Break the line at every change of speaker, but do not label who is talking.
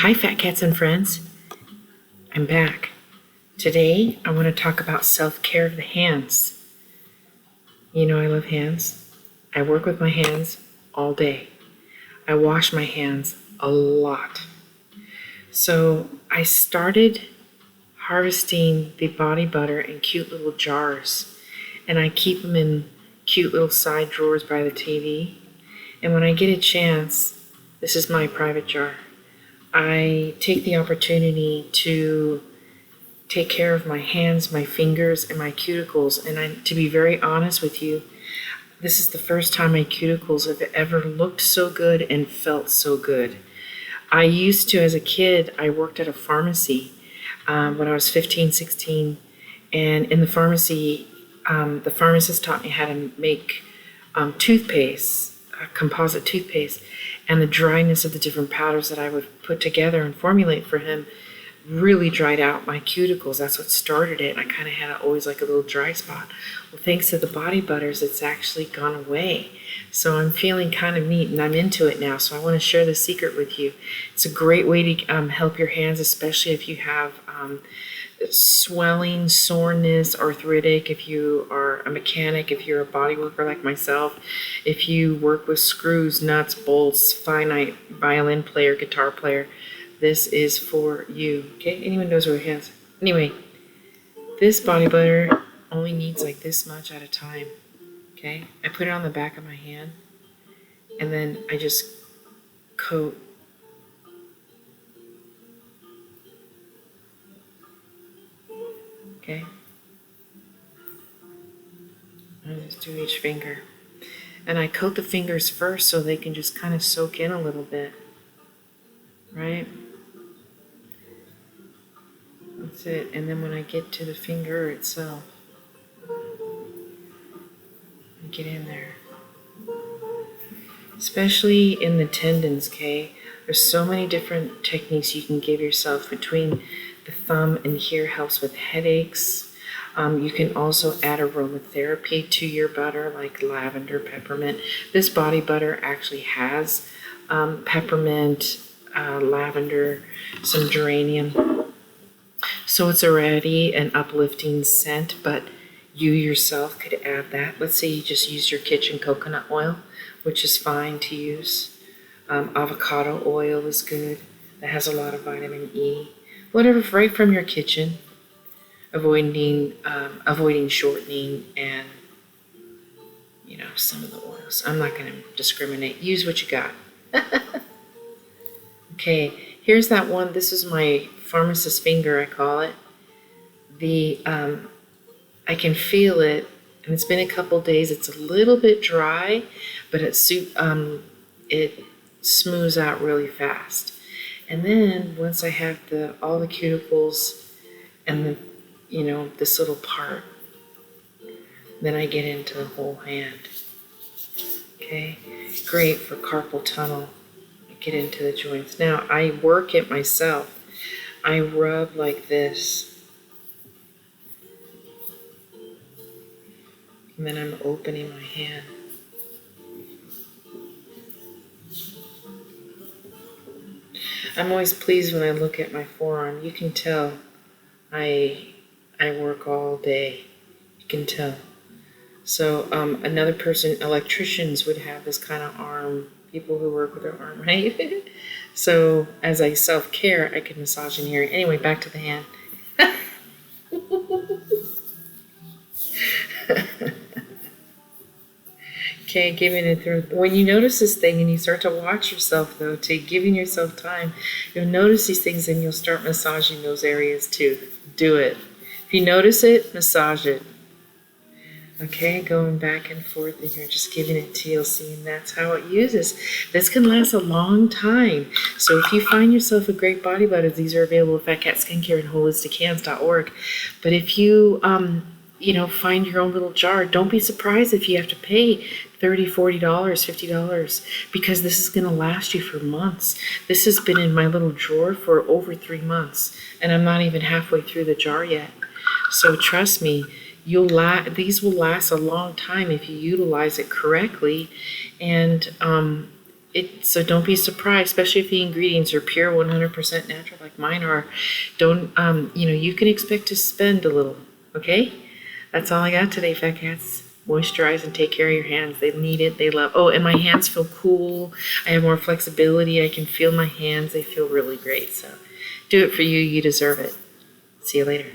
Hi, Fat Cats and friends. I'm back. Today, I want to talk about self-care of the hands. You know I love hands. I work with my hands all day. I wash my hands a lot. So I started harvesting the body butter in cute little jars, and I keep them in cute little side drawers by the TV. And when I get a chance, this is my private jar, I take the opportunity to take care of my hands, my fingers, and my cuticles. And to be very honest with you, this is the first time my cuticles have ever looked so good and felt so good. I used to, as a kid, I worked at a pharmacy when I was 15, 16. And in the pharmacy, the pharmacist taught me how to make toothpaste, composite toothpaste. And the dryness of the different powders that I would put together and formulate for him really dried out my cuticles. That's what started it. I kind of had always like a little dry spot. Well, thanks to the body butters, it's actually gone away. So I'm feeling kind of neat, and I'm into it now. So I want to share the secret with you. It's a great way to help your hands, especially if you have swelling, soreness, arthritic, if you are a mechanic, if you're a body worker like myself, if you work with screws, nuts, bolts, finite, violin player, guitar player, this is for you. Okay, anyone knows where it has. Anyway, this body butter only needs like this much at a time. Okay, I put it on the back of my hand, and then I just coat. Okay, I just do each finger. And I coat the fingers first so they can just kind of soak in a little bit. Right? That's it. And then when I get to the finger itself, I get in there. Especially in the tendons, okay? There's so many different techniques you can give yourself between the thumb and here. Helps with headaches. You can also add aromatherapy to your butter, like lavender, peppermint. This body butter actually has peppermint, lavender, some geranium. So it's already an uplifting scent, but you yourself could add that. Let's say you just use your kitchen coconut oil, which is fine to use. Avocado oil is good. That has a lot of vitamin E. Whatever, right from your kitchen. Avoiding shortening and, some of the oils. I'm not going to discriminate. Use what you got. Okay, here's that one. This is my pharmacist finger, I call it. I can feel it, and it's been a couple days. It's a little bit dry, but it smooths out really fast. And then once I have all the cuticles and this little part, then I get into the whole hand. Okay, great for carpal tunnel. I get into the joints. Now I work it myself. I rub like this. And then I'm opening my hand. I'm always pleased when I look at my forearm. You can tell I work all day. You can tell. So another person, electricians would have this kind of arm. People who work with their arm, right? So as I self-care, I can massage in here. Anyway, back to the hand. Okay, giving it through. When you notice this thing and you start to watch yourself, though, to giving yourself time, you'll notice these things and you'll start massaging those areas too. Do it. If you notice it, massage it. Okay, going back and forth, and you're just giving it TLC, and that's how it uses. This can last a long time. So if you find yourself a great body butter, these are available at Fat Cat Skincare and HolisticHands.org. But if you find your own little jar, don't be surprised if you have to pay $30, $40, $50, because this is going to last you for months. This has been in my little drawer for over 3 months, and I'm not even halfway through the jar yet. So trust me, these will last a long time if you utilize it correctly. And So don't be surprised, especially if the ingredients are pure 100% natural like mine are. Don't, you can expect to spend a little, okay? That's all I got today, Fat Cats. Moisturize and take care of your hands. They need it. They love. Oh, and my hands feel cool. I have more flexibility. I can feel my hands. They feel really great. So do it for you. You deserve it. See you later.